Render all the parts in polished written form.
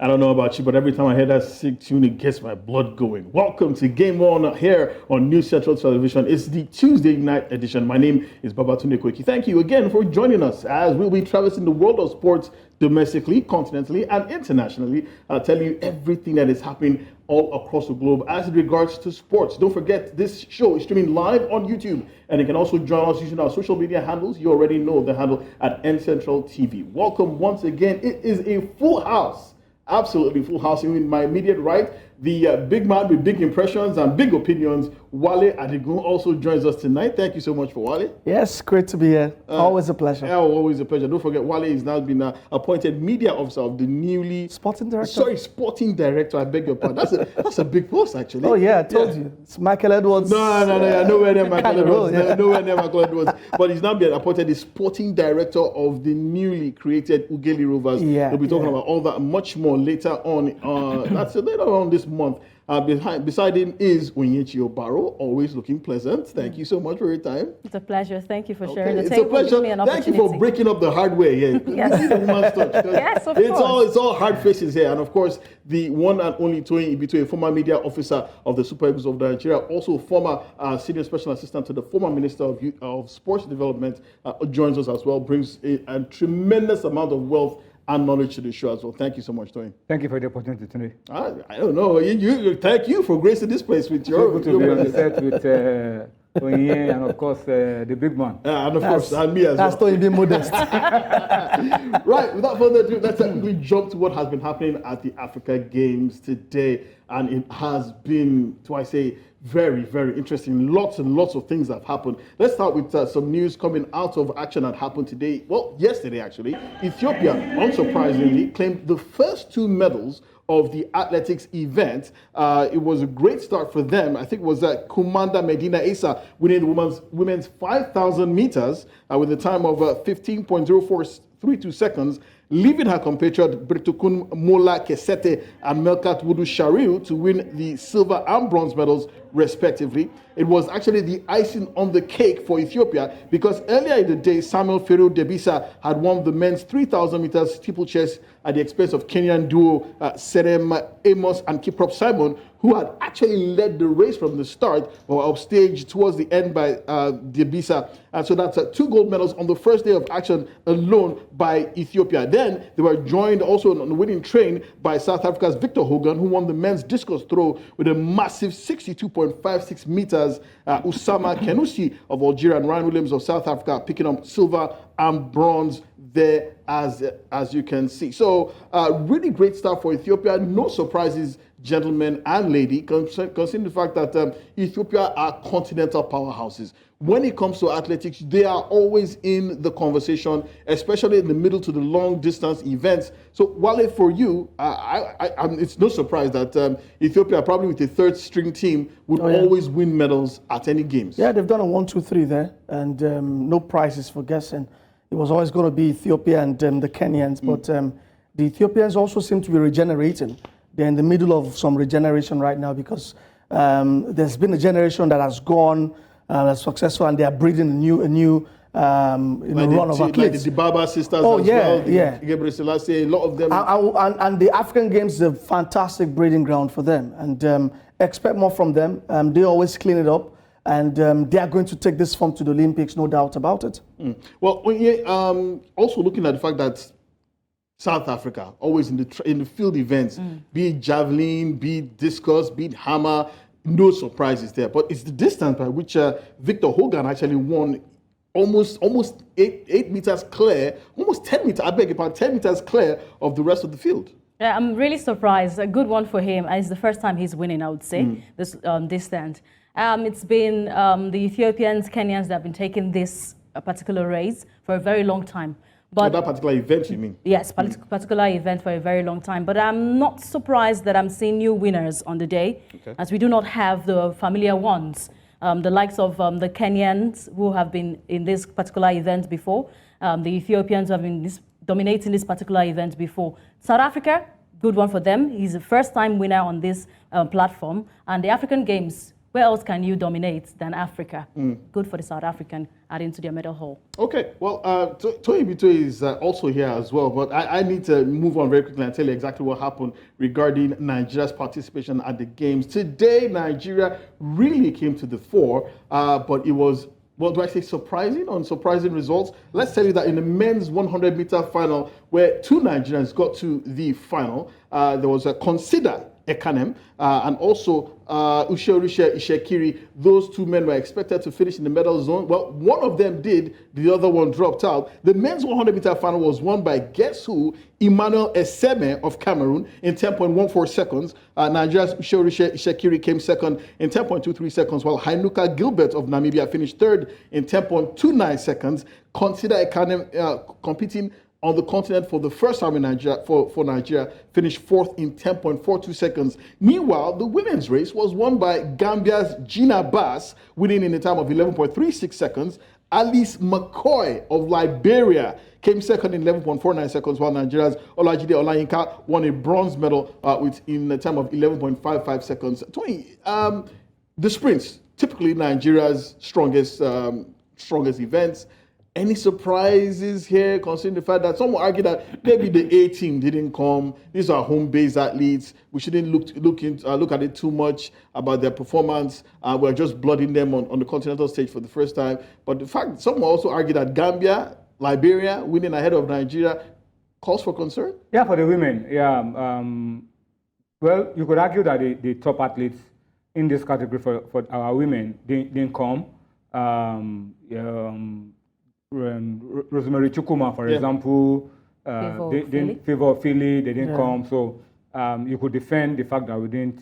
I don't know about you, but every time I hear that sick tune, it gets my blood going. Welcome to Game On here on News Central Television. It's the Tuesday night edition. My name is Babatunde Koiki. Thank you again for joining us as we'll be traversing the world of sports domestically, continentally, and internationally, telling you everything that is happening all across the globe as it regards to sports. Don't forget, this show is streaming live on YouTube, and you can also join us using our social media handles. You already know the handle at NCentral TV. Welcome once again. It is a full house. Absolutely full house. In my immediate right, the big man with big impressions and big opinions, Wale Adigun, also joins us tonight. Thank you so much for Wale. Yes, great to be here. Always a pleasure. Yeah, always a pleasure. Don't forget, Wale has now been appointed media officer of the newly... Sporting director? Sorry, sporting director. I beg your pardon. That's a big post, actually. Oh, yeah, I told you. It's Michael Edwards. No, nowhere near Michael Edwards. Nowhere near Michael Edwards. But he's now been appointed the sporting director of the newly created Ughelli Rovers. Yeah, we'll be talking about all that much more later on. That's later on this month. Beside him is Ogu-Obaroh, always looking pleasant. Thank you so much for your time. It's a pleasure. Thank you for sharing the it's table. a pleasure. Give me an Thank you for breaking up the hard way. Yeah. Yes. Yes, of course. It's all hard faces here. And of course, the one and only Toyin Ibitoye, former media officer of the Super Eagles of Nigeria, also former senior special assistant to the former Minister of Sports Development, joins us as well, brings a tremendous amount of wealth and knowledge to the show as well. Thank you so much, Toyin. Thank you for the opportunity today. I don't know. Thank you for gracing this place with your... Good to be on the set with Onyinyechi and of course the big man. And of course, and me as well. That's Toyin being modest. Right, without further ado, let's quickly jump to what has been happening at the Africa Games today. And it has been, very, very interesting. Lots and lots of things have happened. Let's start with some news coming out of action that happened today. Well, yesterday actually. Ethiopia, unsurprisingly, claimed the first 2 medals of the athletics event. It was a great start for them. I think it was Commander Medina Issa winning the women's 5,000 meters with a time of 15.0432 seconds, leaving her compatriot Britukun Mola Kesete and Melkat Wudu Shariu to win the silver and bronze medals respectively. It was actually the icing on the cake for Ethiopia because earlier in the day, Samuel Feru Debisa had won the men's 3,000 meters steeplechase at the expense of Kenyan duo Serem Amos and Kiprop Simon, who had actually led the race from the start, but were upstaged towards the end by Debisa. And so that's 2 gold medals on the first day of action alone by Ethiopia. Then they were joined also on the winning train by South Africa's Victor Hogan, who won the men's discus throw with a massive 62.56 meters. Usama Kenusi of Algeria and Ryan Williams of South Africa picking up silver and bronze there as you can see. So really great start for Ethiopia. No surprises, gentlemen and lady, considering the fact that Ethiopia are continental powerhouses. When it comes to athletics, they are always in the conversation, especially in the middle to the long distance events. So Wale, for you, it's no surprise that Ethiopia, probably with a third string team, would always win medals at any games. Yeah, they've done a 1-2-3 there, and no prizes for guessing. It was always going to be Ethiopia and the Kenyans, but the Ethiopians also seem to be regenerating. They're in the middle of some regeneration right now because there's been a generation that has gone successful, and they are breeding a new run of athletes. Like the Baba sisters as well. Yeah. Gabriel Selassie, a lot of them. And the African Games is a fantastic breeding ground for them, and expect more from them. They always clean it up. And they are going to take this form to the Olympics, no doubt about it. Well, also looking at the fact that South Africa, always in the field events, be it javelin, be it discus, be it hammer, no surprises there. But it's the distance by which Victor Hogan actually won almost 8 meters clear, almost 10 meters, 10 meters clear of the rest of the field. Yeah, I'm really surprised. A good one for him. It's the first time he's winning, I would say, this distance. It's been the Ethiopians, Kenyans that have been taking this particular race for a very long time. But that particular event, you mean? Yes, particular event for a very long time. But I'm not surprised that I'm seeing new winners on the day, as we do not have the familiar ones. The likes of the Kenyans who have been in this particular event before. The Ethiopians who have been dominating this particular event before. South Africa, good one for them. He's a first-time winner on this platform. And the African Games, where else can you dominate than Africa? Good for the South African adding to their medal haul. Okay, well, Toyin Ibitoye is also here as well, but I need to move on very quickly and tell you exactly what happened regarding Nigeria's participation at the Games. Today, Nigeria really came to the fore, but it was, what do I say, surprising results. Let's tell you that in the men's 100-meter final, where two Nigerians got to the final, there was a Consider Ekanem and also Usheorishe Itsekiri. Those two men were expected to finish in the medal zone. Well, one of them did, the other one dropped out. The men's 100-meter final was won by guess who? Emmanuel Eseme of Cameroon in 10.14 seconds. Nigeria's Usheorishe Itsekiri came second in 10.23 seconds, while Hainuka Gilbert of Namibia finished third in 10.29 seconds. Consider Ekanem competing on the continent for the first time in Nigeria, for Nigeria, finished fourth in 10.42 seconds. Meanwhile, the women's race was won by Gambia's Gina Bass, winning in a time of 11.36 seconds. Alice McCoy of Liberia came second in 11.49 seconds, while Nigeria's Olajide Olayinka won a bronze medal in a time of 11.55 seconds. Toyin, the sprints, typically Nigeria's strongest events. Any surprises here, considering the fact that some will argue that maybe the A team didn't come? These are home-based athletes. We shouldn't look at it too much about their performance. We're just blooding them on the continental stage for the first time. But the fact, some will also argue that Gambia, Liberia, winning ahead of Nigeria, calls for concern. Yeah, for the women, yeah. Well, you could argue that the top athletes in this category for our women didn't come. Rosemary Chukuma, for example, Favor Philly, they didn't come. So you could defend the fact that we didn't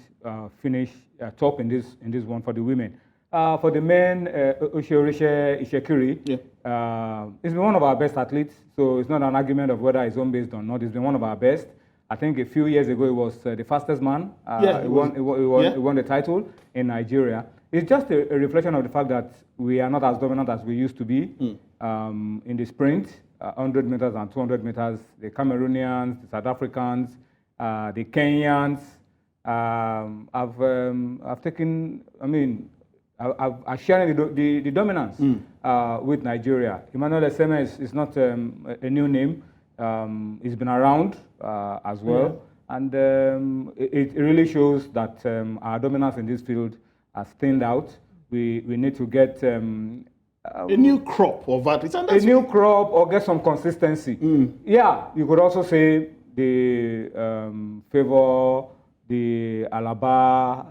finish top in this one for the women. For the men, Usheorishe Itsekiri, it's been one of our best athletes. So it's not an argument of whether it's home-based or not. It's been one of our best. I think a few years ago, it was the fastest man. He won the title in Nigeria. It's just a reflection of the fact that we are not as dominant as we used to be in the sprint, 100 meters and 200 meters. The Cameroonians, the South Africans, the Kenyans have taken, are sharing the dominance with Nigeria. Emmanuel Eseme is not a new name. He's been around as well. And it really shows that our dominance in this field has thinned out. We need to get a new crop of athletes. A new crop or get some consistency. Yeah, you could also say the Favor, the Alaba,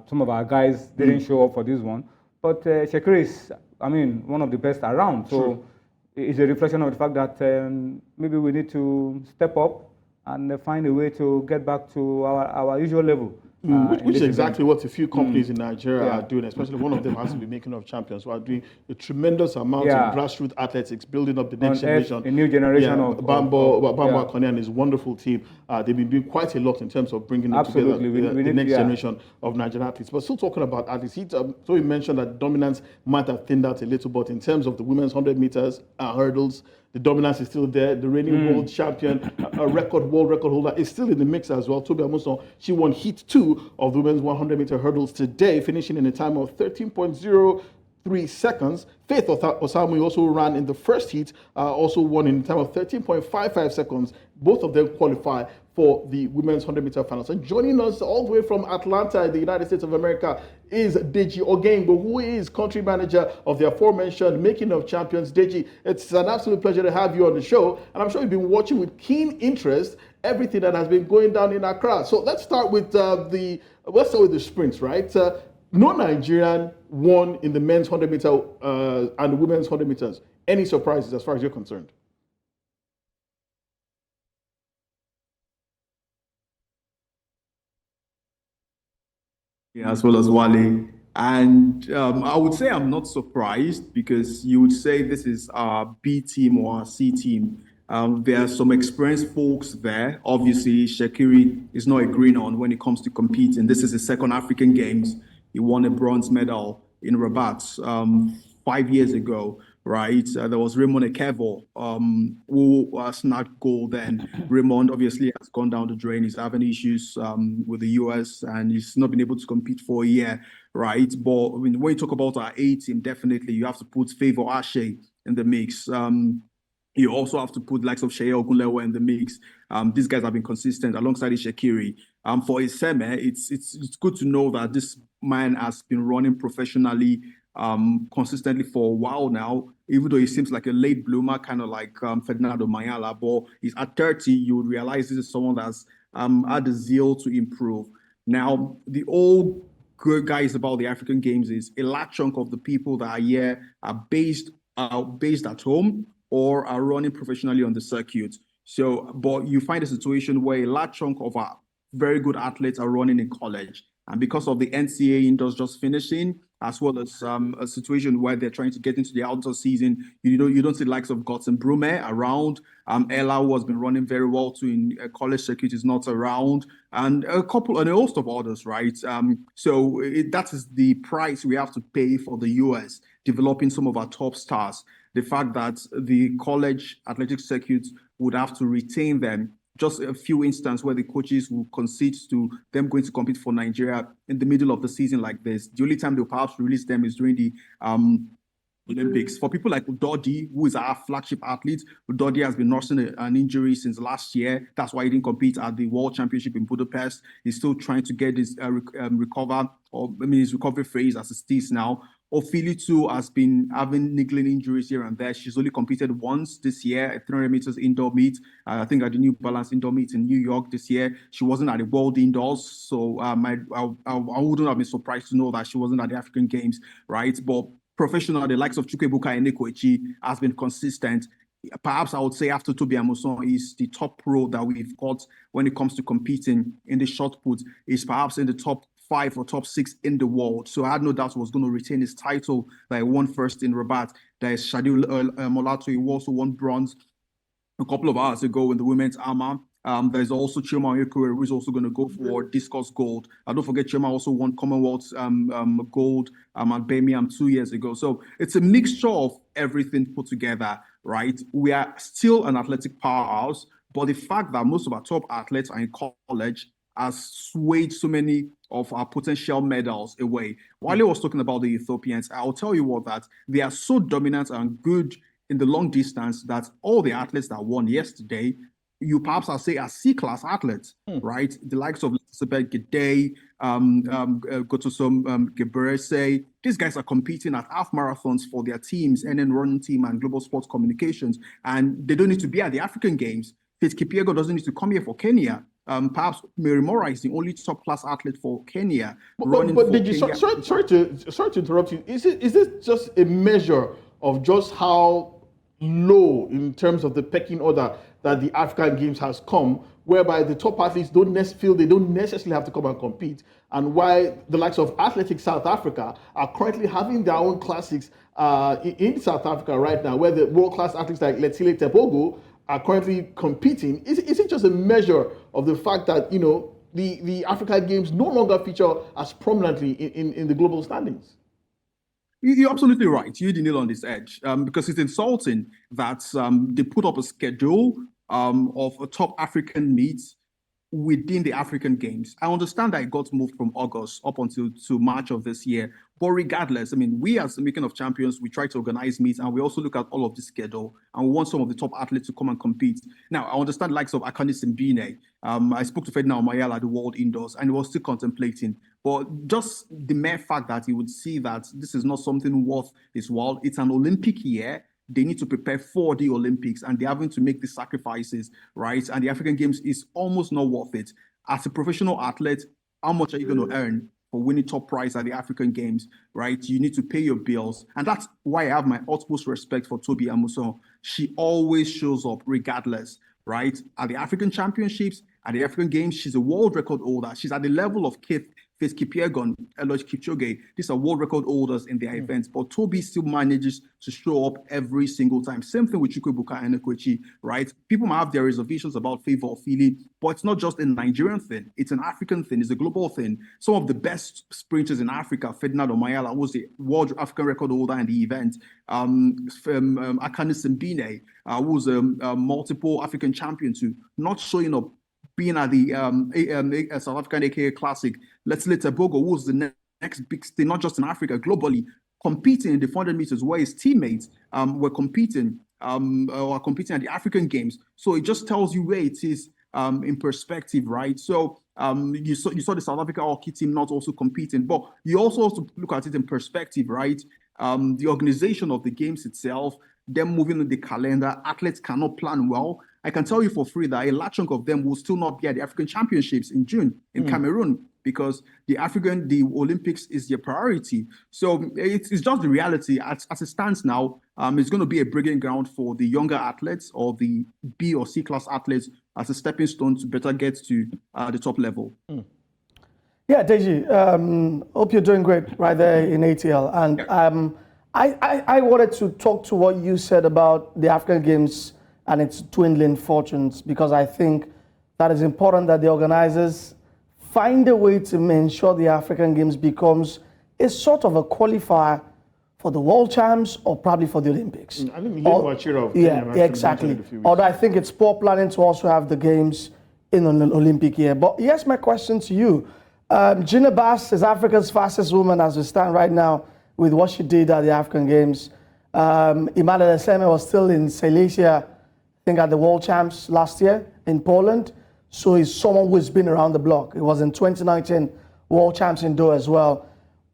some of our guys didn't show up for this one. But Shekiri is, one of the best around. So it's a reflection of the fact that maybe we need to step up and find a way to get back to our usual level. Which is exactly what a few companies in Nigeria are doing, especially one of them has to be making of champions, who are doing a tremendous amount of grassroots athletics, building up the next generation. A new generation of Bambo Akone and his wonderful team. They've been doing quite a lot in terms of bringing together the next generation of Nigerian athletes. But still talking about athletes, so he mentioned that dominance might have thinned out a little, but in terms of the women's 100 meters hurdles, the dominance is still there. The reigning world champion, a world record holder, is still in the mix as well. Tobi Amusan, she won heat 2 of the women's 100-meter hurdles today, finishing in a time of 13.03 seconds. Faith Osamu also ran in the first heat, also won in a time of 13.55 seconds. Both of them qualify for the women's 100-meter finals. And joining us all the way from Atlanta, in the United States of America, is Deji Ogeyingbo, who is country manager of the aforementioned Making of Champions. Deji, it's an absolute pleasure to have you on the show, and I'm sure you've been watching with keen interest everything that has been going down in Accra. So let's start with the sprints, right? No Nigerian won in the men's 100-meter and the women's 100 meters. Any surprises as far as you're concerned? Yeah, as well as Wale. And I would say I'm not surprised, because you would say this is our B team or our C team. There are some experienced folks there. Obviously, Shekiri is not a green-on when it comes to competing. This is his second African Games. He won a bronze medal in Rabat 5 years ago. right? There was Raymond Ekevo, who snagged gold. Then Raymond obviously has gone down the drain. He's having issues with the US, and he's not been able to compete for a year, right? But I mean, when you talk about our A team, definitely you have to put Favour Ashe in the mix. You also have to put likes of Sheye Ogunlewe in the mix. These guys have been consistent alongside Itsekiri. For Iseme, it's good to know that this man has been running professionally consistently for a while now, even though he seems like a late bloomer, kind of like Ferdinando Mayala. But he's at 30, you would realize this is someone that's had the zeal to improve. Now, the old good guys about the African Games is a large chunk of the people that are here are based at home or are running professionally on the circuit. So, but you find a situation where a large chunk of our very good athletes are running in college. And because of the NCAA indoors just finishing, as well as a situation where they're trying to get into the outdoor season, you don't see the likes of Gotsen Brume around. Ella, who has been running very well too in college circuit, is not around, and a host of others, right? That is the price we have to pay for the US developing some of our top stars. The fact that the college athletic circuits would have to retain them. Just a few instances where the coaches will concede to them going to compete for Nigeria in the middle of the season like this. The only time they'll perhaps release them is during the Olympics. For people like Udodi, who is our flagship athlete, Udodi has been nursing an injury since last year. That's why he didn't compete at the World Championship in Budapest. He's still trying to get his his recovery phase as it is now. Ophili too has been having niggling injuries here and there. She's only competed once this year at 300 meters indoor meet. I think at the New Balance indoor meet in New York this year. She wasn't at the World Indoors, so I wouldn't have been surprised to know that she wasn't at the African Games, right? But professional, the likes of Chukwuebuka and Koiki has been consistent. Perhaps I would say after Tobi Amuson is the top pro that we've got when it comes to competing in the shot put. Is perhaps in the top 5 or top 6 in the world. So I had no doubt he was going to retain his title that he won first in Rabat. There is Shadil Molato, who also won bronze a couple of hours ago in the women's armor. There's also Chioma Onyekure, who is also going to go for discus gold. Don't forget, Chioma also won Commonwealth gold at Birmingham 2 years ago. So it's a mixture of everything put together, right? We are still an athletic powerhouse, but the fact that most of our top athletes are in college has swayed so many of our potential medals away. Wale was talking about the Ethiopians. I'll tell you what, that they are so dominant and good in the long distance that all the athletes that won yesterday, you perhaps I'll say are C-class athletes, right? The likes of Elizabeth Gidey, Gotosom Gebrese. These guys are competing at half marathons for their teams, NN Running Team and Global Sports Communications, and they don't need to be at the African Games. Faith Kipyego doesn't need to come here for Kenya. Perhaps Mary Mora is the only top-class athlete for Kenya. But Deji, sorry to interrupt you. Is this just a measure of just how low in terms of the pecking order that the African Games has come, whereby the top athletes feel they don't necessarily have to come and compete, and why the likes of Athletics South Africa are currently having their own classics in South Africa right now, where the world-class athletes like Letsile Tebogo are currently competing? Is it just a measure of the fact that, the African Games no longer feature as prominently in the global standings? You're absolutely right. You hit the nail on this edge, because it's insulting that they put up a schedule of a top African meets within the African Games. I understand that it got moved from August up until to March of this year. But regardless, I mean, we as the Making of Champions, we try to organize meets, and we also look at all of the schedule, and we want some of the top athletes to come and compete. Now, I understand the likes of Akani Simbine. I spoke to Ferdinand Mayala at the World Indoors, and he was still contemplating. But just the mere fact that he would see that this is not something worth his while, it's an Olympic year. They need to prepare for the Olympics, and they're having to make the sacrifices, right? And the African Games is almost not worth it. As a professional athlete, how much are you going to earn for winning top prize at the African Games, right? You need to pay your bills. And that's why I have my utmost respect for Tobi Amuson. She always shows up regardless, right? At the African Championships, at the African Games, she's a world record holder. She's at the level of Faith Faith Kipyegon, Eloy Kipchoge. These are world record holders in their events, but Toby still manages to show up every single time. Same thing with Chukwuebuka and Nnamdi, right? People might have their reservations about Favour Ofili, but it's not just a Nigerian thing. It's an African thing. It's a global thing. Some of the best sprinters in Africa, Ferdinand Omayala was the world African record holder in the event. Akane Simbine, who was a multiple African champion too, not showing up, being at the South African AKA Classic. Leslie Tebogo, who was the next big thing, not just in Africa, globally, competing in the 400 meters where his teammates were competing at the African Games. So it just tells you where it is in perspective, right? So you saw the South Africa hockey team not also competing, but you also have to look at it in perspective, right? The organization of the games itself, them moving in the calendar, athletes cannot plan well. I can tell you for free that a large chunk of them will still not be at the African Championships in June in Cameroon, because the Olympics is their priority. So it's just the reality. As it stands now, it's going to be a breeding ground for the younger athletes or the B or C class athletes as a stepping stone to better get to the top level. Yeah, Deji, hope you're doing great right there in ATL. And I wanted to talk to what you said about the African Games and its dwindling fortunes, because I think that is important that the organizers find a way to ensure the African Games becomes a sort of a qualifier for the World Champs or probably for the Olympics. I think yeah, exactly. Although I think it's poor planning to also have the Games in an Olympic year. But here's my question to you. Gina Bass is Africa's fastest woman as we stand right now with what she did at the African Games. Emmanuel Eseme was still in Silesia, I think at the World Champs last year in Poland. So he's someone who's been around the block. It was in 2019 World Champs in Doha as well.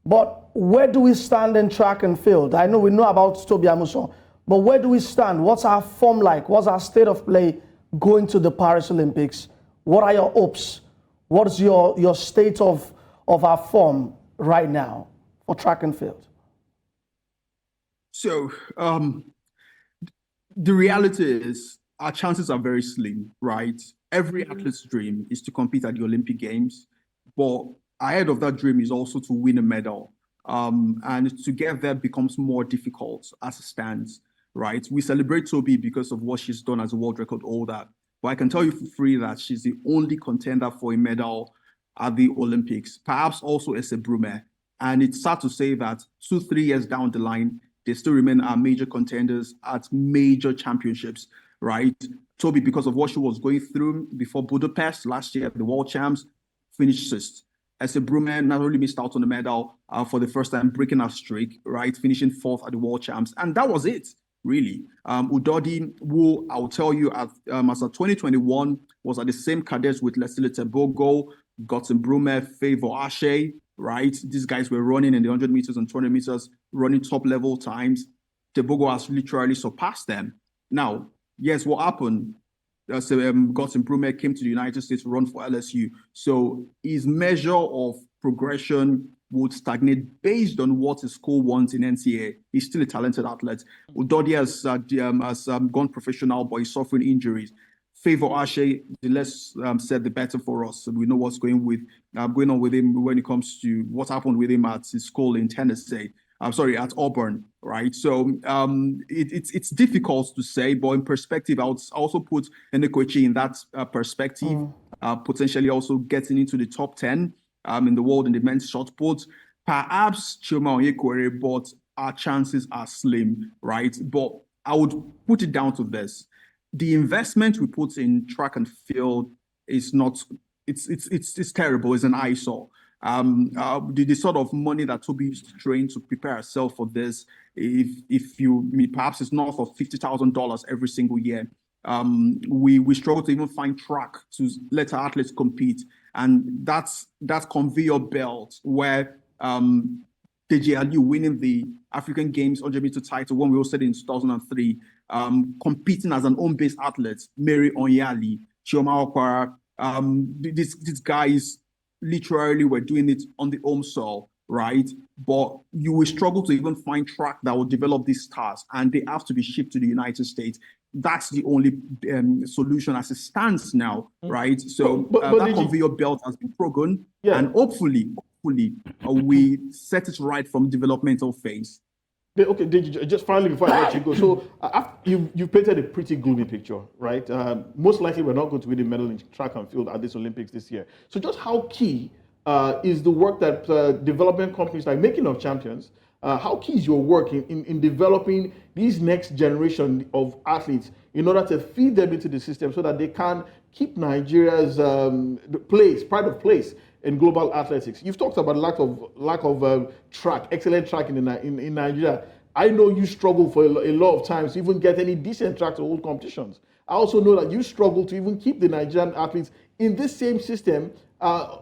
But where do we stand in track and field? I know we know about Toby Amuson, but where do we stand? What's our form like? What's our state of play going to the Paris Olympics? What are your hopes? What is your state of our form right now for track and field? So the reality is our chances are very slim, right? Every athlete's dream is to compete at the Olympic Games, but ahead of that dream is also to win a medal. And to get there becomes more difficult as it stands, right? We celebrate Toby because of what she's done as a world record holder, but I can tell you for free that she's the only contender for a medal at the Olympics, perhaps also Esiri Brume. And it's sad to say that 2-3 years down the line, they still remain our major contenders at major championships, right? Toby, because of what she was going through before Budapest last year, the World Champs, finished sixth. Esiri Brume not only missed out on the medal for the first time, breaking her streak, right? Finishing fourth at the World Champs. And that was it, really. Udodi, who I'll tell you, as of 2021, was at the same cadets with Leslie Tebogo, Gotsen Brume, Favour Ashe, right? These guys were running in the 100 meters and 200 meters, running top level times. Tebogo has literally surpassed them. Now, yes, what happened? Gotsen Brume came to the United States to run for LSU. So his measure of progression would stagnate based on what his school wants in NCAA. He's still a talented athlete. Udodi has gone professional, but he's suffering injuries. Favour Ashe, the less said, the better for us. So we know what's going on with him when it comes to what happened with him at his school in Tennessee. At Auburn, right? So it's difficult to say, but in perspective, I would also put Nnamdi in that perspective, potentially also getting into the top 10 in the world in the men's shot put. Perhaps Chioma Onyekere, but our chances are slim, right? But I would put it down to this. The investment we put in track and field is not, it's terrible, it's an eyesore. The sort of money that Toby used to train to prepare herself for this, perhaps it's north of $50,000 every single year. We struggle to even find track to let our athletes compete, and that's conveyor belt where Deji winning the African Games 100 meter title when we hosted in 2003, competing as an home-based athlete, Mary Onyali, Chioma Okwara, these guys literally were doing it on the home soil, right? But you will struggle to even find track that will develop these stars, and they have to be shipped to the United States. That's the only solution as it stands now, right? So that conveyor belt has been broken, and hopefully hopefully we set it right from developmental phase. Okay, Deji, just finally before I let you go, so you've painted a pretty gloomy picture, right? Most likely we're not going to win a medal in track and field at this Olympics this year. So just how key is the work that development companies like Making of Champions, how key is your work in developing these next generation of athletes in order to feed them into the system so that they can keep Nigeria's pride of place in global athletics? You've talked about lack of track, excellent track in Nigeria. I know you struggle for a lot of times to even get any decent track to hold competitions. I also know that you struggle to even keep the Nigerian athletes in this same system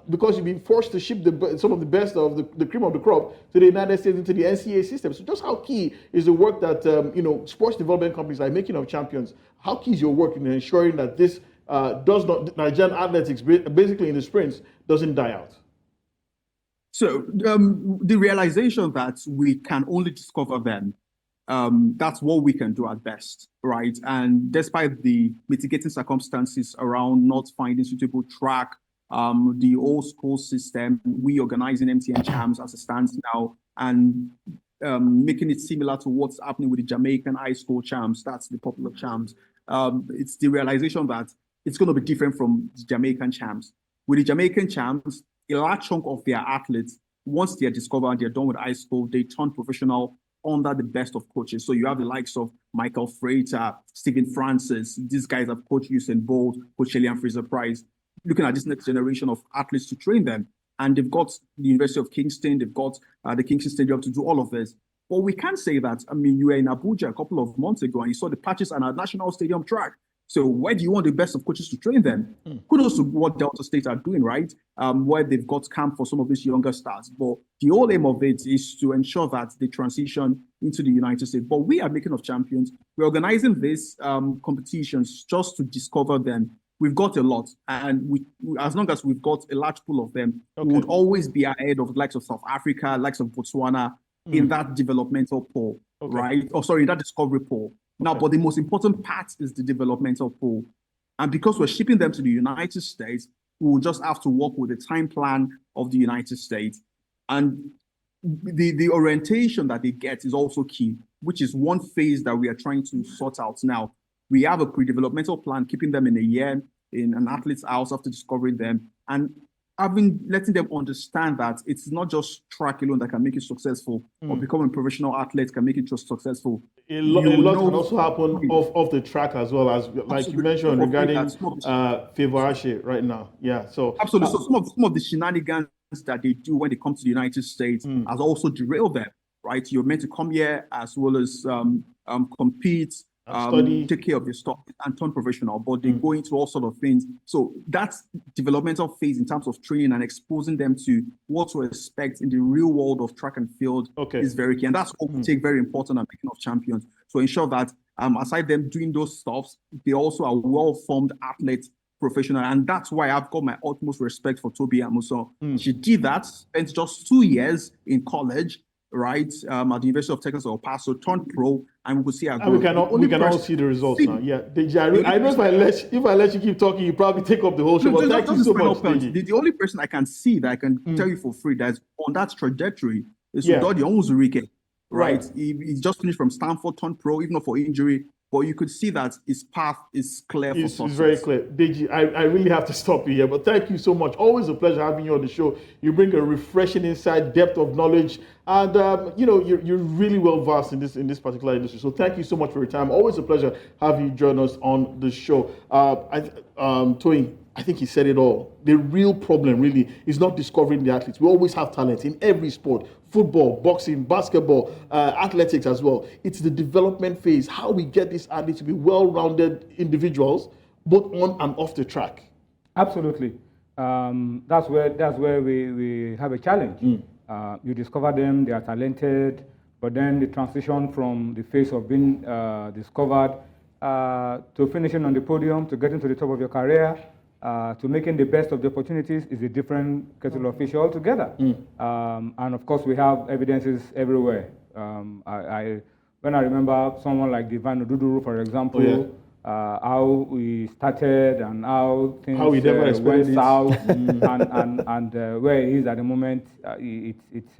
because you've been forced to ship some of the best of the cream of the crop to the United States into the NCAA system. So just how key is the work that sports development companies like Making of Champions, how key is your work in ensuring that this Nigerian athletics, basically in the sprints, doesn't die out? So the realization that we can only discover them, that's what we can do at best, right? And despite the mitigating circumstances around not finding suitable track, the old school system, we organizing MTN Champs as it stands now, and making it similar to what's happening with the Jamaican high school champs, that's the popular champs. It's the realization that it's going to be different from the Jamaican champs. With the Jamaican champs, a large chunk of their athletes, once they're discovered, they're done with high school, they turn professional under the best of coaches. So you have the likes of Michael Frater, Stephen Francis. These guys have coached Usain Bolt, Coach Shelley Fraser Price, looking at this next generation of athletes to train them. And they've got the University of Kingston, they've got the Kingston Stadium to do all of this. But we can't say that. I mean, you were in Abuja a couple of months ago and you saw the patches on our national stadium track. So where do you want the best of coaches to train them? Kudos to what Delta State are doing, right? Where they've got camp for some of these younger stars. But the whole aim of it is to ensure that they transition into the United States. But we are Making of Champions. We're organizing these competitions just to discover them. We've got a lot. And we as long as we've got a large pool of them, we would always be ahead of the likes of South Africa, likes of Botswana in that developmental pool, right? Oh, sorry, that discovery pool. Now, but the most important part is the developmental pool. And because we're shipping them to the United States, we will just have to work with the time plan of the United States. And the orientation that they get is also key, which is one phase that we are trying to sort out now. We have a pre-developmental plan, keeping them in a year in an athlete's house after discovering them, and letting them understand that it's not just track alone that can make you successful, or becoming a professional athlete can make you just successful. A lot can also happen off the track as well, as like you mentioned regarding Favor Ashe right now. Yeah, so absolutely. So some of the shenanigans that they do when they come to the United States has also derailed them, right? You're meant to come here as well as compete, study, take care of your stuff, and turn professional, but they go into all sort of things. So that's developmental phase in terms of training and exposing them to what to expect in the real world of track and field is very key. And that's what we take very important at Making of Champions. So ensure that aside them doing those stuffs, they also are well-formed athletes, professional. And that's why I've got my utmost respect for Tobi Amusan. She did that, spent just 2 years in college, right, at the University of Texas El Paso, turned pro, and we could see our growth. We can all see the results now. Yeah, Deji, I know if I let you keep talking, you probably take up the whole show. But thank you so much, Deji. The only person I can see that I can tell you for free that's on that trajectory is Udodi Onwuzurike, right? He just finished from Stanford, turned pro, even though for injury. But you could see that his path is clear for success. It's very clear. Deji, I really have to stop you here, but thank you so much. Always a pleasure having you on the show. You bring a refreshing insight, depth of knowledge, and you're really well versed in this particular industry. So thank you so much for your time. Always a pleasure having you join us on the show. Toyin, I think he said it all. The real problem really is not discovering the athletes. We always have talent in every sport. Football, boxing, basketball, athletics as well. It's the development phase, how we get these athletes to be well-rounded individuals, both on and off the track. Absolutely. That's where we have a challenge. You discover them, they are talented, but then the transition from the phase of being discovered to finishing on the podium, to getting to the top of your career, to making the best of the opportunities is a different kettle of fish altogether. And of course, we have evidences everywhere. When I remember someone like Divine Ududuru, for example, how we started and how things went south and where it is at the moment. It's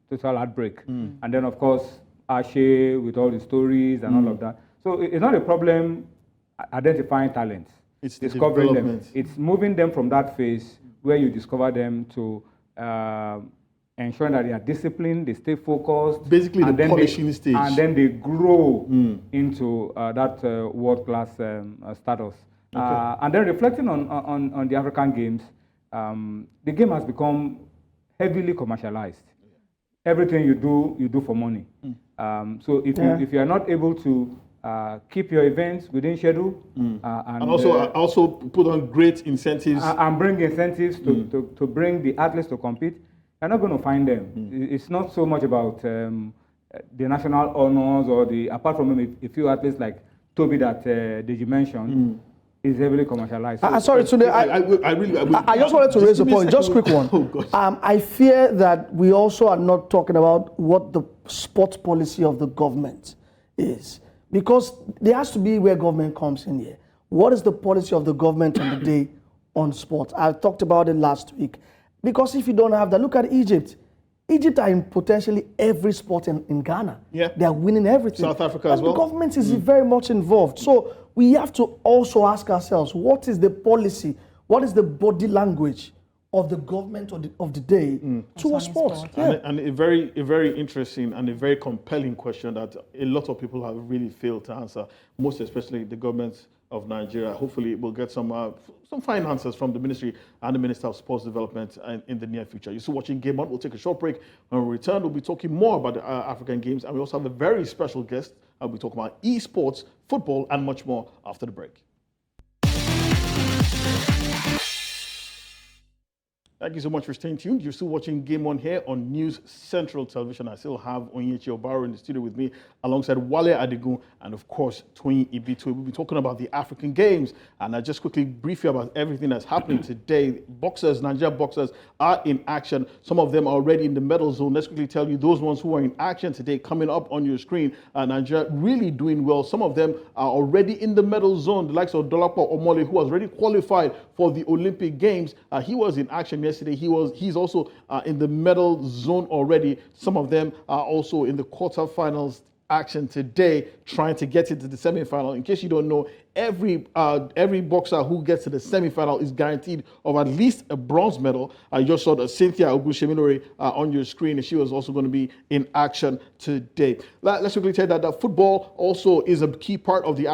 total heartbreak. And then, of course, Ashe with all the stories and all of that. So it's not a problem identifying talents. It's discovering them. It's moving them from that phase where you discover them to ensuring that they are disciplined, they stay focused. Basically, the polishing stage. And then they grow into that world-class status. Okay. And then reflecting on the African Games, the game has become heavily commercialized. Everything you do for money. So if you are not able to keep your events within schedule and also put on great incentives and bring incentives to bring the athletes to compete, you're not going to find them. It's not so much about the national honors or apart from a few athletes like Toby that Deji mentioned. Is heavily commercialized. Sorry, today I just wanted to raise a point, just quick one. I fear that we also are not talking about what the sports policy of the government is, because there has to be where government comes in here. What is the policy of the government on the day on sports? I talked about it last week, because if you don't have that, look at Egypt. Egypt are in potentially every sport in Ghana. Yeah. They are winning everything. South Africa as well. The government is very much involved. So we have to also ask ourselves, what is the policy? What is the body language of the government of the day towards sports? Yeah. And a very interesting and a very compelling question that a lot of people have really failed to answer, most especially the government of Nigeria. Hopefully we'll get some fine answers from the ministry and the Minister of Sports Development in the near future. You're still watching Game On. We'll take a short break. When we return, we'll be talking more about the African Games, and we also have a very special guest. We'll be talking about esports, football, and much more after the break. Thank you so much for staying tuned. You're still watching Game On here on News Central Television. I still have Onyinyechi Ogu-Obaroh in the studio with me, alongside Wale Adigun and, of course, Toyin Ibitoye. We'll be talking about the African Games, and I just quickly brief you about everything that's happening today. Nigerian boxers are in action. Some of them are already in the medal zone. Let's quickly tell you those ones who are in action today coming up on your screen. Nigeria really doing well. Some of them are already in the medal zone. The likes of Dolapo Omole, who has already qualified for the Olympic Games. He was in action yesterday. He's also in the medal zone already. Some of them are also in the quarterfinals action today, trying to get into the semifinal. In case you don't know, every boxer who gets to the semifinal is guaranteed of at least a bronze medal. You just saw Cynthia Ogushemilore on your screen, and she was also going to be in action today. Let's quickly tell you that football also is a key part of the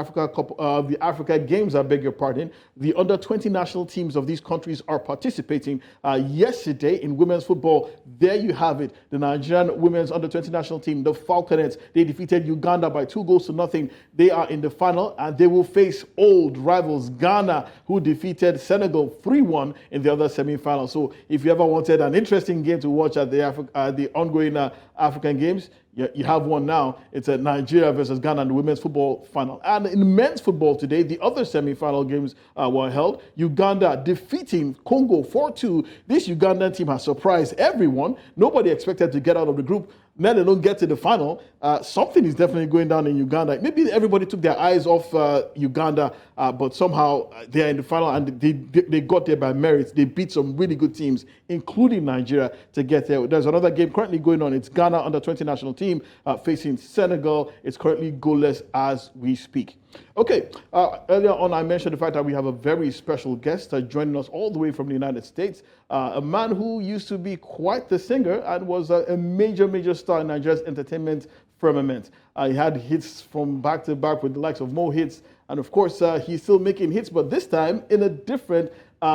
Africa Games. I beg your pardon. The under-20 national teams of these countries are participating. Yesterday in women's football, there you have it. The Nigerian women's under-20 national team, the Falconets, they defeated Uganda by 2-0. They are in the final, and they will face old rivals Ghana, who defeated Senegal 3-1 in the other semi-final. So if you ever wanted an interesting game to watch at the ongoing African Games, you have one now. It's a Nigeria versus Ghana in the women's football final. And in men's football today, the other semi-final games were held. Uganda defeating Congo 4-2. This Ugandan team has surprised everyone. Nobody expected to get out of the group. Then they don't get to the final. Something is definitely going down in Uganda. Maybe everybody took their eyes off Uganda, but somehow they're in the final, and they got there by merit. They beat some really good teams, including Nigeria, to get there. There's another game currently going on. It's Ghana under-20 national team facing Senegal. It's currently goalless as we speak. Okay, earlier on I mentioned the fact that we have a very special guest joining us all the way from the United States, a man who used to be quite the singer and was a major star in Nigeria's entertainment firmament. He had hits from back to back with the likes of Mo Hits, and of course he's still making hits, but this time in a different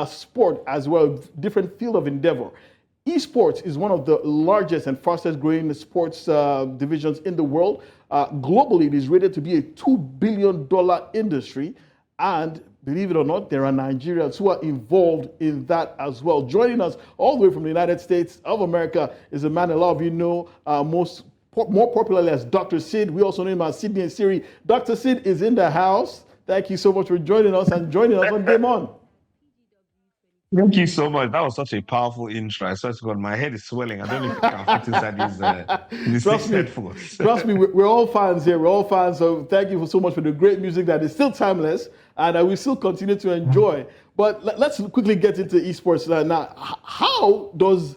sport as well, different field of endeavor. Esports is one of the largest and fastest growing sports divisions in the world. Globally, it is rated to be a $2 billion industry. And believe it or not, there are Nigerians who are involved in that as well. Joining us all the way from the United States of America is a man a lot of you know more popularly as Dr. Sid. We also know him as Sidney Esiri. Dr. Sid is in the house. Thank you so much for joining us and joining us on Game On. Thank you so much. That was such a powerful intro. I swear to God, my head is swelling. I don't know if it can fit inside these Trust six me, headphones. trust me, we're all fans here. We're all fans. So thank you so much for the great music that is still timeless and that we still continue to enjoy. But let's quickly get into esports now. How does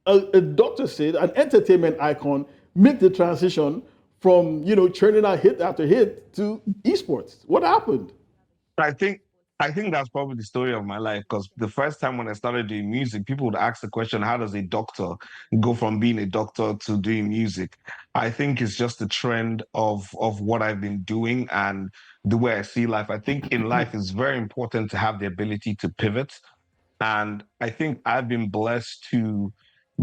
a Dr. Sid, an entertainment icon, make the transition from churning out hit after hit to esports? What happened? I think I think that's probably the story of my life because the first time when I started doing music, people would ask the question, how does a doctor go from being a doctor to doing music? I think it's just the trend of what I've been doing and the way I see life. I think in life it's very important to have the ability to pivot. And I think I've been blessed to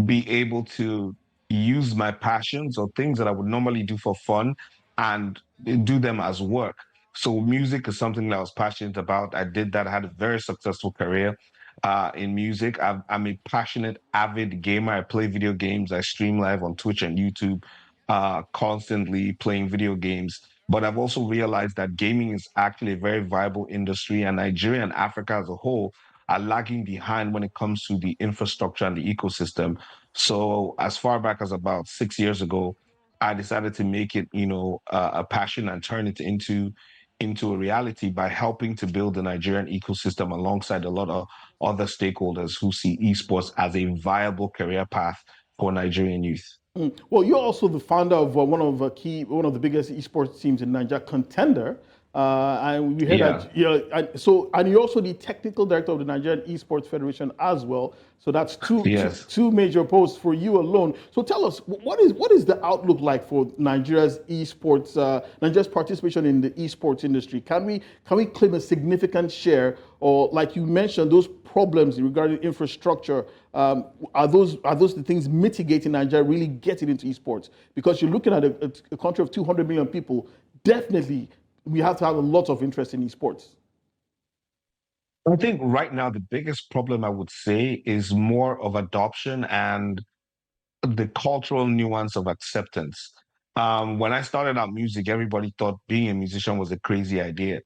be able to use my passions or things that I would normally do for fun and do them as work. So music is something that I was passionate about. I did that. I had a very successful career in music. I'm a passionate, avid gamer. I play video games. I stream live on Twitch and YouTube, constantly playing video games. But I've also realized that gaming is actually a very viable industry, and Nigeria and Africa as a whole are lagging behind when it comes to the infrastructure and the ecosystem. So as far back as about 6 years ago, I decided to make it, a passion and turn it into a reality by helping to build the Nigerian ecosystem alongside a lot of other stakeholders who see esports as a viable career path for Nigerian youth. Well, you're also the founder of one of the biggest esports teams in Nigeria, Contender. And we heard Yeah. and you're also the technical director of the Nigerian Esports Federation as well. So that's Yes. two major posts for you alone. So tell us, what is the outlook like for Nigeria's esports, Nigeria's participation in the esports industry? Can we claim a significant share, or like you mentioned, those problems regarding infrastructure? Are those the things mitigating Nigeria really getting into esports? Because you're looking at a country of 200 million people. Definitely, we have to have a lot of interest in esports. I think right now the biggest problem I would say is more of adoption and the cultural nuance of acceptance. When I started out music, everybody thought being a musician was a crazy idea.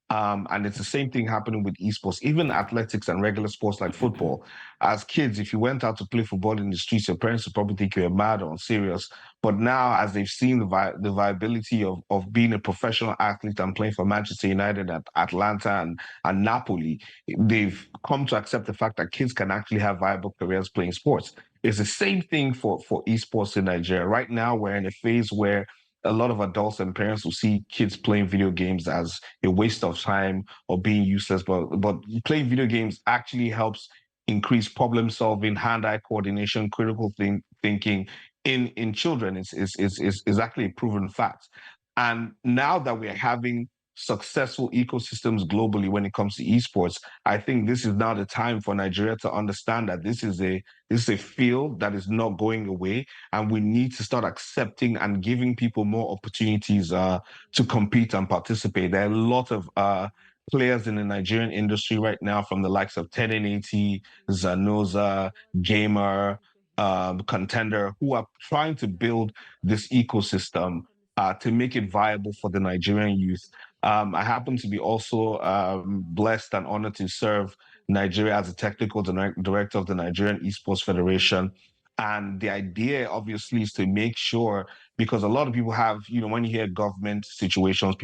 And it's the same thing happening with esports, even athletics and regular sports like football. As kids, if you went out to play football in the streets, your parents would probably think you were mad or unserious. But now, as they've seen the viability of being a professional athlete and playing for Manchester United, at Atlanta and Napoli, they've come to accept the fact that kids can actually have viable careers playing sports. It's the same thing for esports in Nigeria. Right now, we're in a phase where a lot of adults and parents will see kids playing video games as a waste of time or being useless. But playing video games actually helps increase problem solving, hand-eye coordination, critical thinking in children. Is actually a proven fact. And now that we're having successful ecosystems globally when it comes to esports, I think this is now the time for Nigeria to understand that this is a field that is not going away, and we need to start accepting and giving people more opportunities to compete and participate. There are a lot of players in the Nigerian industry right now, from the likes of 1080, Zanoza, Gamer, Contender, who are trying to build this ecosystem to make it viable for the Nigerian youth. I happen to be also blessed and honored to serve Nigeria as a technical director of the Nigerian Esports Federation. And the idea, obviously, is to make sure, because a lot of people have, when you hear government situations,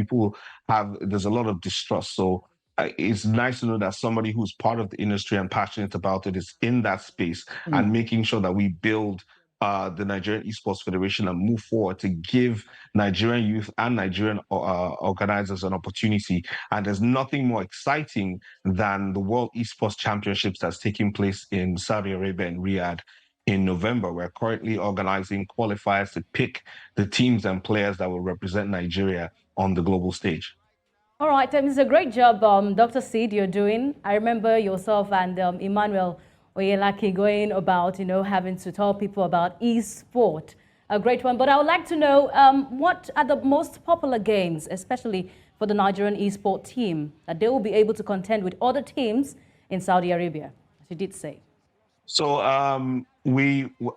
there's a lot of distrust. So it's nice to know that somebody who's part of the industry and passionate about it is in that space and making sure that we build the Nigerian Esports Federation and move forward to give Nigerian youth and Nigerian organizers an opportunity. And there's nothing more exciting than the World Esports Championships that's taking place in Saudi Arabia and Riyadh in November. We're currently organizing qualifiers to pick the teams and players that will represent Nigeria on the global stage. All right, it's a great job, Dr. Sid, you're doing. I remember yourself and Emmanuel Oyelaki going about, having to tell people about e-sport. A great one. But I would like to know what are the most popular games, especially for the Nigerian e-sport team, that they will be able to contend with other teams in Saudi Arabia, as you did say. So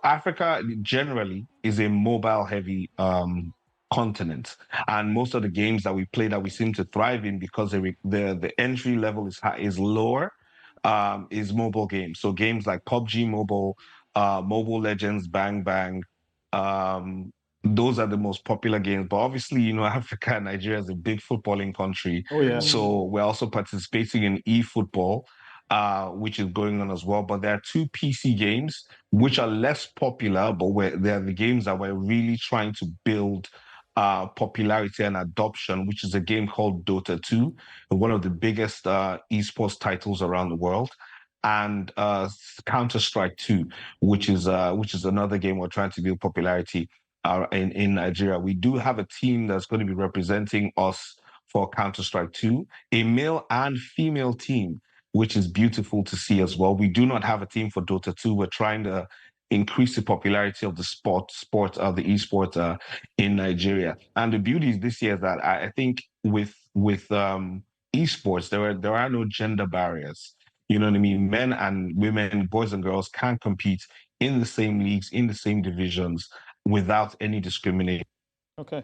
Africa generally is a mobile-heavy continent, and most of the games that we play that we seem to thrive in, because the entry level is lower, is mobile games. So games like PUBG Mobile, Mobile Legends, Bang Bang, those are the most popular games. But obviously, Africa and Nigeria is a big footballing country. Oh, yeah. So we're also participating in eFootball, which is going on as well. But there are 2 PC games which are less popular, but they're the games that we're really trying to build popularity and adoption, which is a game called Dota 2, one of the biggest esports titles around the world, and Counter-Strike 2, which is another game we're trying to build popularity in Nigeria. We do have a team that's going to be representing us for Counter-Strike 2, a male and female team, which is beautiful to see as well. We do not have a team for Dota 2. We're trying to increase the popularity of the the esports in Nigeria. And the beauty is this year is that I think with esports, there are no gender barriers. You know what I mean? Men and women, boys and girls can compete in the same leagues, in the same divisions, without any discrimination. Okay.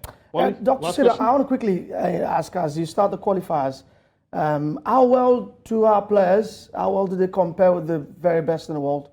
Dr. Sid, I want to quickly ask, as you start the qualifiers, how well do our players, how well do they compare with the very best in the world?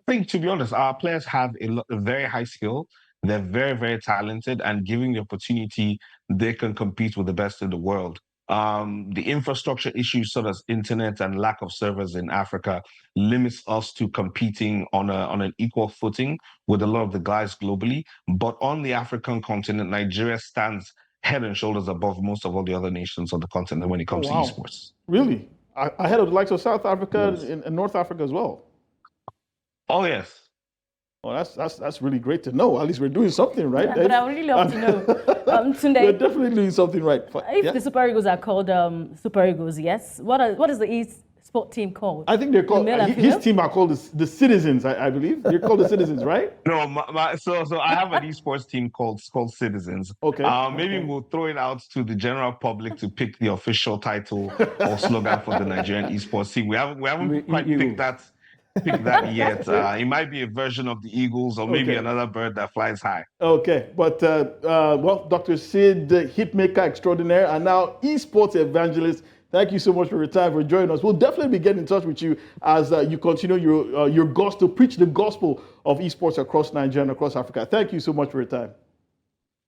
I think, to be honest, our players have a very high skill. They're very, very talented, and given the opportunity, they can compete with the best in the world. The infrastructure issues, such as internet and lack of servers in Africa, limits us to competing on an equal footing with a lot of the guys globally. But on the African continent, Nigeria stands head and shoulders above most of all the other nations on the continent when it comes to esports. Really? Ahead of the likes of South Africa and North Africa as well? Oh, yes. Oh, that's really great to know. At least we're doing something right. Yeah, but I would really love to know. Tunde, we're definitely doing something right. If the Super Eagles are called Super Eagles, yes, what is the eSport team called? I think they're called, his team are called the Citizens, I believe. They're called the Citizens, right? No, so I have an esports team called Citizens. Okay. Maybe we'll throw it out to the general public to pick the official title or slogan for the Nigerian esports team. We haven't quite picked that yet. It might be a version of the Eagles or maybe another bird that flies high. Okay, but Dr. Sid, hitmaker extraordinaire, and now esports evangelist. Thank you so much for your time, for joining us. We'll definitely be getting in touch with you as you continue your gospel, preach the gospel of esports across Nigeria and across Africa. Thank you so much for your time.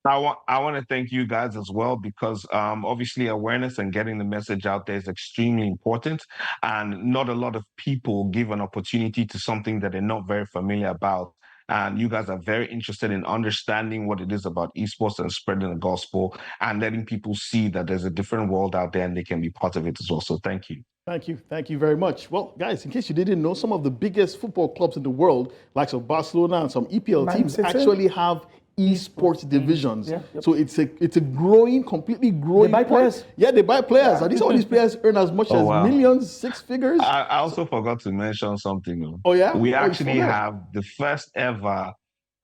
I want to thank you guys as well, because obviously awareness and getting the message out there is extremely important, and not a lot of people give an opportunity to something that they're not very familiar about. And you guys are very interested in understanding what it is about esports and spreading the gospel and letting people see that there's a different world out there and they can be part of it as well. So thank you. Thank you. Thank you very much. Well, guys, in case you didn't know, some of the biggest football clubs in the world, like some Barcelona and some EPL teams, actually have esports divisions. Yeah, yep. So it's a completely growing. They buy players. Yeah, they buy players. And some of these players earn as much as millions, 6 figures. I also forgot to mention something. Oh, yeah? We actually have the first ever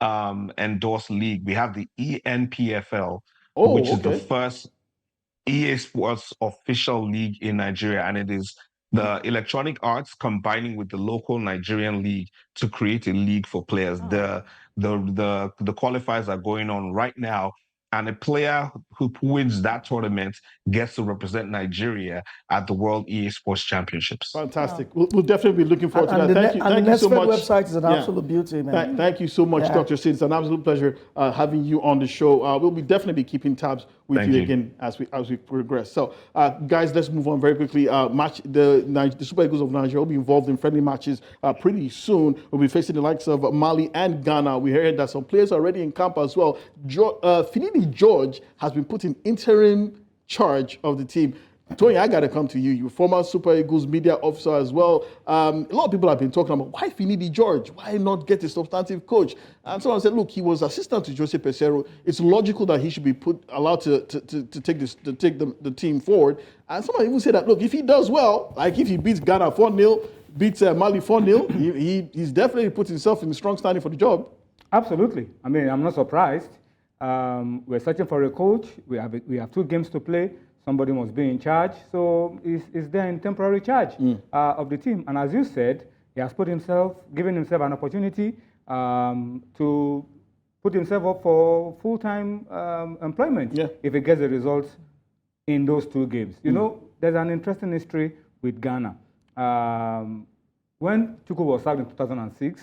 endorsed league. We have the ENPFL, which is the first EA Sports official league in Nigeria. And it is the electronic arts combining with the local Nigerian league to create a league for players. The qualifiers are going on right now, and a player who wins that tournament gets to represent Nigeria at the World EA Sports Championships. Fantastic. Wow. We'll definitely be looking forward to that. Thank you so much. The website is an absolute beauty, man. Thank you so much, Dr. Sid. It's an absolute pleasure having you on the show. We'll be definitely keeping tabs with you again as we progress. So, guys, let's move on very quickly. The Super Eagles of Nigeria will be involved in friendly matches pretty soon. We'll be facing the likes of Mali and Ghana. We heard that some players are already in camp as well. Finidi George has been put in interim charge of the team. Toyin, I got to come to you. You're former Super Eagles media officer as well. A lot of people have been talking about why Finidi George? Why not get a substantive coach? And someone said, look, he was assistant to Jose Peseiro. It's logical that he should be allowed to take the team forward. And someone even said that, look, if he does well, like if he beats Ghana 4-0, beats Mali 4-0, he's definitely put himself in strong standing for the job. Absolutely. I mean, I'm not surprised. We're searching for a coach. We have 2 games to play. Somebody must be in charge. So he's there in temporary charge of the team. And as you said, he has given himself an opportunity to put himself up for full-time employment if he gets the results in those 2 games. You know, there's an interesting history with Ghana. When Chukwu was sacked in 2006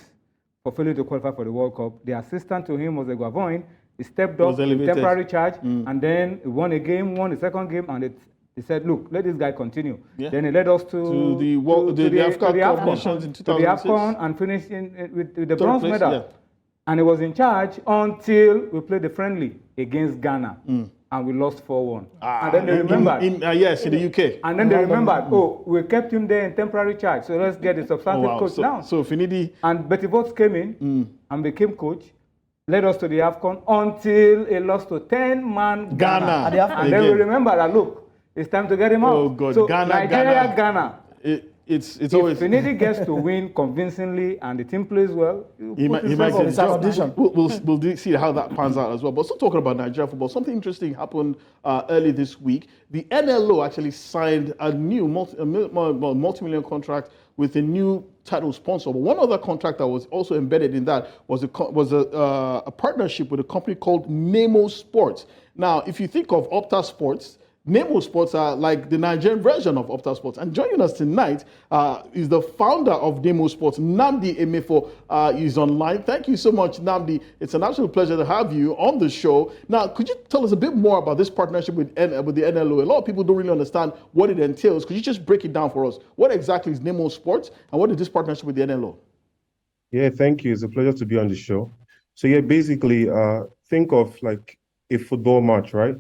for failing to qualify for the World Cup, the assistant to him was Egwavoin. He stepped up in temporary charge, and then he won a game, won the second game, and he said, look, let this guy continue. Yeah. Then he led us to the AFCON and finished with the bronze medal. Yeah. And he was in charge until we played the friendly against Ghana. And we lost 4-1. And then they remembered. Yes, in the UK. And then they remembered, we kept him there in temporary charge, so let's get the substantive coach now. So Finidi. And Betty Votes came in and became coach, led us to the AFCON until he lost to 10-man Ghana. And then we remember that, look, it's time to get him out. Oh, God. So Ghana. It's always. If Finidi gets to win convincingly and the team plays well, he might get his audition. We'll see how that pans out as well. But still talking about Nigerian football, something interesting happened early this week. The NLO actually signed a new multi-million contract with a new title sponsor. But one other contract that was also embedded in that was a partnership with a company called NAEMO Sports. Now, if you think of Opta Sports, NAEMO Sports are like the Nigerian version of Opta Sports. And joining us tonight is the founder of NAEMO Sports, Nnamdi Emefo, is online. Thank you so much, Nnamdi. It's an absolute pleasure to have you on the show. Now, could you tell us a bit more about this partnership with the NLO? A lot of people don't really understand what it entails. Could you just break it down for us? What exactly is NAEMO Sports, and what is this partnership with the NLO? Yeah, thank you. It's a pleasure to be on the show. So yeah, basically, think of like a football match, right?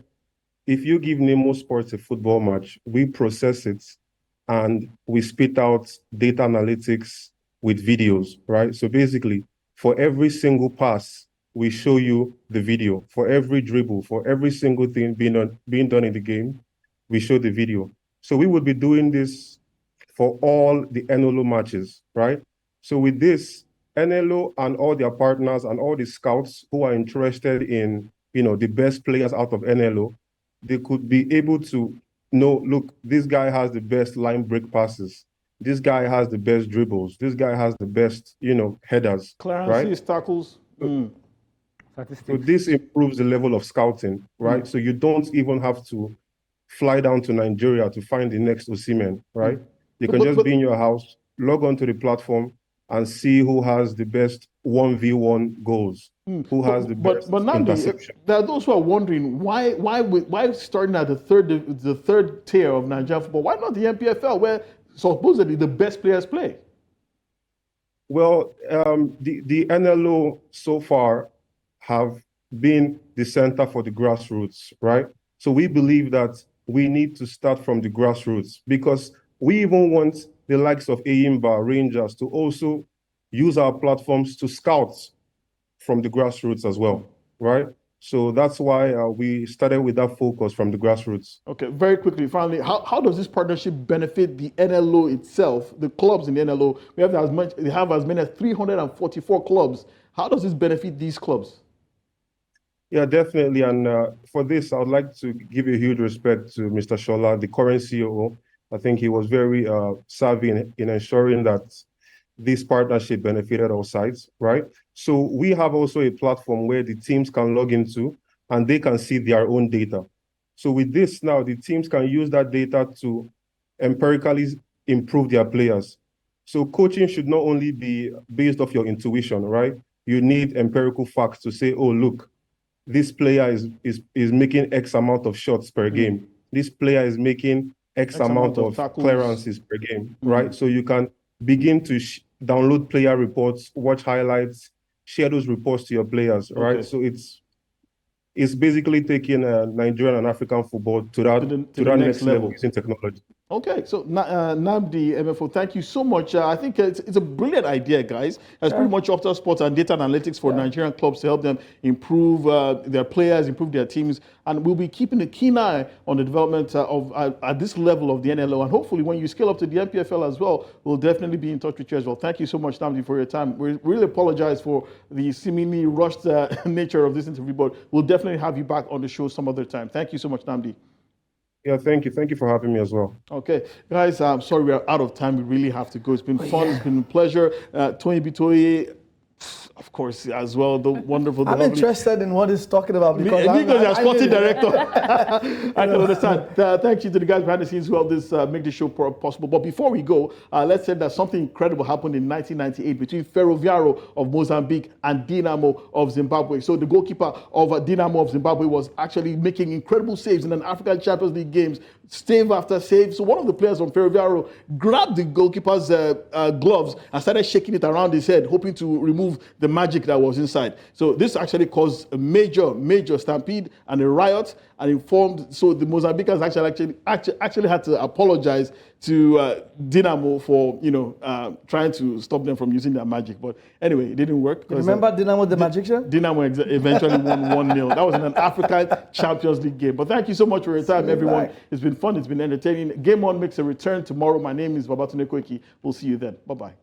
If you give NAEMO Sports a football match, we process it and we spit out data analytics with videos, right? So basically, for every single pass, we show you the video. For every dribble, for every single thing being done in the game, we show the video. So we would be doing this for all the NLO matches, right? So with this, NLO and all their partners and all the scouts who are interested in, the best players out of NLO, they could be able to know, look, this guy has the best line break passes. This guy has the best dribbles. This guy has the best, headers. Clearances, right? Tackles. So this improves the level of scouting, right? So you don't even have to fly down to Nigeria to find the next Osimhen, right? You can just be in your house, log onto the platform, and see who has the best 1v1 goals, who has the best interception. There are those who are wondering why starting at the third tier of Nigerian football. Why not the NPFL, where supposedly the best players play? Well, the NLO so far have been the center for the grassroots, right? So we believe that we need to start from the grassroots, because we even want the likes of Oyeyimbo, Rangers to also use our platforms to scout from the grassroots as well, right? So that's why we started with that focus from the grassroots. Okay, very quickly, finally, how does this partnership benefit the NLO itself, the clubs in the NLO? They have as many as 344 clubs. How does this benefit these clubs? Yeah, definitely. And for this, I would like to give a huge respect to Mr. Shola, the current COO. I think he was very savvy in ensuring that this partnership benefited all sides, right? So we have also a platform where the teams can log into and they can see their own data. So with this now, the teams can use that data to empirically improve their players. So coaching should not only be based off your intuition, right? You need empirical facts to say, oh, look, this player is making X amount of shots per game. This player is making X amount of clearances per game, right? So you can begin to download player reports, watch highlights, share those reports to your players, right? So it's basically taking Nigerian and African football to that next level using technology. Okay, so Nnamdi Emefo, thank you so much. I think it's a brilliant idea, guys. It's pretty much Opta Sports and data analytics for Nigerian clubs to help them improve their players, improve their teams. And we'll be keeping a keen eye on the development of at this level of the NLO. And hopefully when you scale up to the NPFL as well, we'll definitely be in touch with you as well. Thank you so much, Nnamdi, for your time. We really apologize for the seemingly rushed nature of this interview, but we'll definitely have you back on the show some other time. Thank you so much, Nnamdi. Yeah, thank you. Thank you for having me as well. Okay, guys, I'm sorry we are out of time. We really have to go. It's been fun. Yeah. It's been a pleasure. Toyin, Ibitoye, Of course, as well, the wonderful. I'm interested in what he's talking about because you're sporting director. I can understand. Thank you to the guys behind the scenes who helped this make the show possible. But before we go, let's say that something incredible happened in 1998 between Ferroviário of Mozambique and Dinamo of Zimbabwe. So the goalkeeper of Dinamo of Zimbabwe was actually making incredible saves in an African Champions League games, save after save. So one of the players from Ferroviário grabbed the goalkeeper's gloves and started shaking it around his head, hoping to remove the magic that was inside. So this actually caused a major stampede and a riot, and informed. So the Mozambicans actually had to apologize to Dinamo for trying to stop them from using their magic. But anyway, it didn't work. Remember Dinamo the Magician? Dinamo eventually won 1-0. That was in an African Champions League game. But thank you so much for your time, everyone. It's been fun. It's been entertaining. Game On makes a return tomorrow. My name is Babatunde Koiki. We'll see you then. Bye-bye.